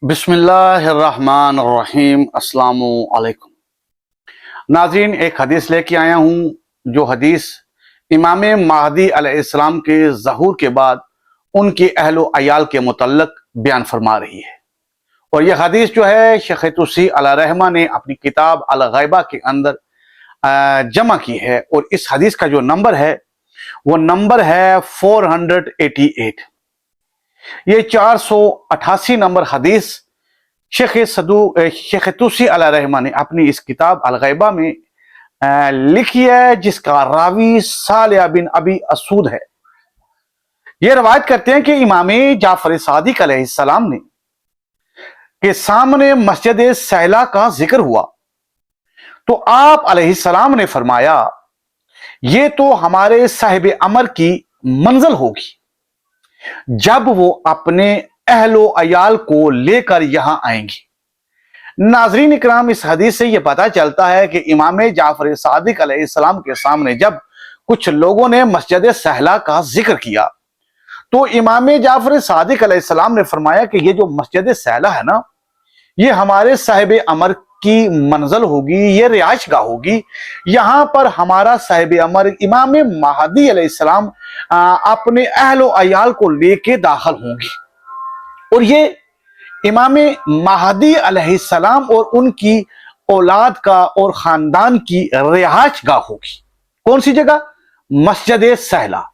बिस्मिल्लाहिर्रहमानिर्रहीम। अस्सलाम वालेकुम। नाज़रीन, एक हदीस लेके आया हूँ जो हदीस इमाम महदी अलैहिस्सलाम के ज़हूर के बाद उनके अहल व अयाल के मुतल्लक बयान फरमा रही है। और यह हदीस जो है शेख तुसी अलैहिर्रहमा ने अपनी किताब अल गैबा के अंदर जमा की है। और इस हदीस का जो नंबर है वो नंबर है 488। ये 488 नंबर हदीस शेख तुसी अलैहिर्रहमा ने अपनी इस किताब अल गैबा में लिखी है, जिसका रावी सालेह बिन अबी असूद है। ये रवायत करते हैं कि इमाम जाफर सादिक अलैहिस्सलाम ने के सामने मस्जिद सहला का जिक्र हुआ तो आप अलैहिस्सलाम ने फरमाया, ये तो हमारे साहिब अमर की मंजिल होगी जब वो अपने अहलो अयाल को लेकर यहां आएंगे। नाजरीन इकराम, इस हदीस से यह पता चलता है कि इमाम जाफर सादिक अलैहिस्सलाम के सामने जब कुछ लोगों ने मस्जिद सहला का जिक्र किया तो इमाम जाफर सादिक अलैहिस्सलाम ने फरमाया कि ये जो मस्जिद सहला है ना, ये हमारे साहिब अमर की मंजिल होगी, ये रिहाइशगाह होगी। यहां पर हमारा साहिब अमर इमाम महदी अलैहिस्सलाम अपने अहलो अयाल को लेके दाखिल होंगे और ये इमाम महदी अलैहिस्सलाम और उनकी औलाद का और खानदान की रिहाइशगाह होगी। कौन सी जगह? मस्जिद सहला।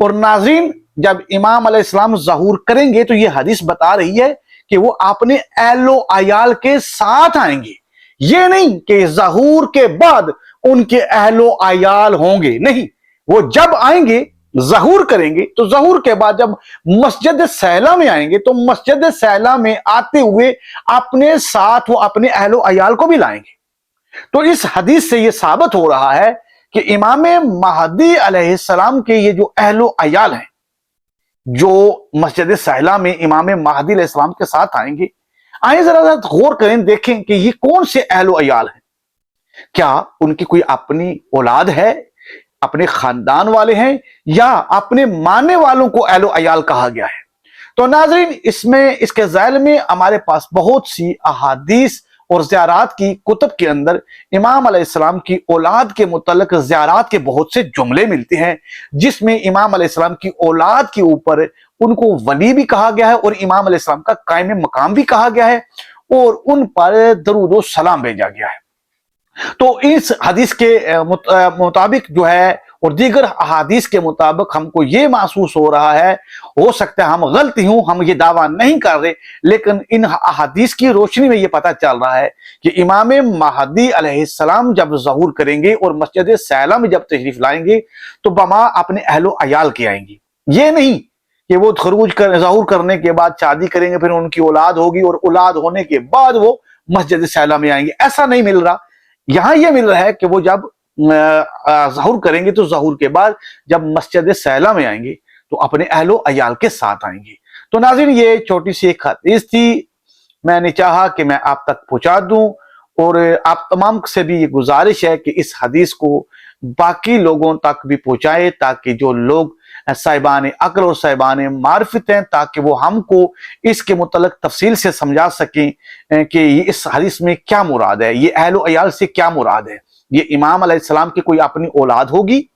और नाज़रीन, जब इमाम अलैहिस्सलाम ज़हूर करेंगे तो ये हदीस बता रही है कि वो अपने अहलो अयाल के साथ आएंगे। ये नहीं कि ज़हूर के बाद उनके अहलो अयाल होंगे, नहीं, वो जब आएंगे ज़हूर करेंगे तो ज़हूर के बाद जब मस्जिद सहला में आएंगे तो मस्जिद सहला में आते हुए अपने साथ वो अपने अहलो अयाल को भी लाएंगे। तो इस हदीस से ये साबित हो रहा है कि इमाम महदी अलैहिस्सलाम के ये जो अहलो अयाल हैं जो मस्जिद सहला में इमाम महदी अलैहिस्सलाम के साथ आएंगे, आइए जरा गौर करें, देखें कि ये कौन से अहलो अयाल हैं। क्या उनकी कोई अपनी औलाद है, अपने खानदान वाले हैं, या अपने मानने वालों को अहलो अयाल कहा गया है? तो नाज़रीन, इसमें इसके ज़ैल में हमारे पास बहुत सी अहादीस और ज़ियारात की कुतुब के अंदर इमाम अलैहिस्सलाम की औलाद के मुतल्लिक ज़ियारात के बहुत से जुमले मिलते हैं, जिसमें इमाम अलैहिस्सलाम की औलाद के ऊपर उनको वली भी कहा गया है और इमाम अलैहिस्सलाम का कायम मकाम भी कहा गया है और उन पर दरूद व सलाम भेजा गया है। तो इस हदीस के मुताबिक जो है और दीगर अहादीस के मुताबिक हमको ये महसूस हो रहा है, हो सकता है हम गलती हूं, हम ये दावा नहीं कर रहे, लेकिन इन अहादीस की रोशनी में ये पता चल रहा है कि इमाम महदी अलैहिस्सलाम जब ज़हूर करेंगे और मस्जिद सहला में जब तशरीफ लाएंगे तो बमा अपने अहलो अयाल के आएंगे। ये नहीं कि वो ज़हूर करने के बाद शादी करेंगे, फिर उनकी औलाद होगी और औलाद होने के बाद वो मस्जिद सहला में आएंगे, ऐसा नहीं मिल रहा। यहां यह मिल रहा है कि वो जब ज़हूर करेंगे तो ज़हूर के बाद जब मस्जिद सहला में आएंगे तो अपने अहलो अयाल के साथ आएंगे। तो नाज़रीन, ये छोटी सी एक हदीस थी, मैंने चाहा कि मैं आप तक पहुंचा दूं और आप तमाम से भी ये गुजारिश है कि इस हदीस को बाकी लोगों तक भी पहुंचाए ताकि जो लोग साहिबान अक्ल और साहिबान मारिफत हैं ताकि वो हमको इसके मुतल्लिक तफसील से समझा सकें कि इस हदीस में क्या मुराद है, ये अहलो अयाल से क्या मुराद है। ये इमाम अलैहिस्सलाम की कोई अपनी औलाद होगी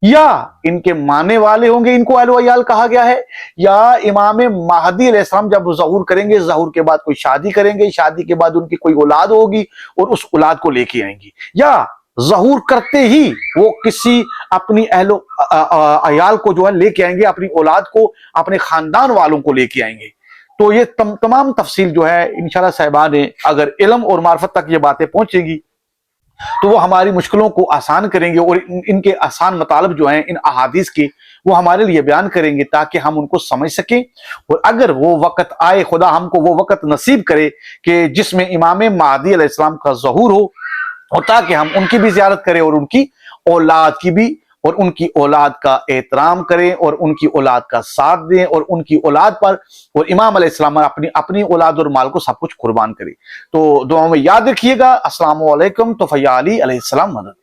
या इनके मानने वाले होंगे, इनको अहलो अयाल कहा गया है, या इमाम महदी अलैहिस्सलाम जब ज़हूर करेंगे, ज़हूर के बाद कोई शादी करेंगे, शादी के बाद उनकी कोई औलाद होगी और उस औलाद को लेके आएंगी, या ज़हूर करते ही वो किसी अपनी अहलो अयाल को जो है लेके आएंगे, अपनी औलाद को, अपने खानदान वालों को लेके आएंगे। तो ये तमाम तफसील जो है इंशाल्लाह साहिबान, अगर इल्म और मार्फत तक ये बातें पहुंचेगी तो वो हमारी मुश्किलों को आसान करेंगे और इनके आसान मतलब जो हैं इन अहादीस के, वो हमारे लिए बयान करेंगे ताकि हम उनको समझ सकें। और अगर वो वक़्त आए, खुदा हमको वो वक़्त नसीब करे कि जिसमें इमाम महदी अलैहिस्सलाम का ज़हूर हो और ताकि हम उनकी भी ज़ियारत करें और उनकी औलाद की भी, और उनकी औलाद का एहतराम करें और उनकी औलाद का साथ दें और उनकी औलाद पर और इमाम अलैहिस्सलाम अपनी अपनी औलाद और माल को सब कुछ कुर्बान करें। तो दुआ में याद रखिएगा। अस्सलामु अलैकुम। तो फ़या अली अलैहिस्सलाम मदद।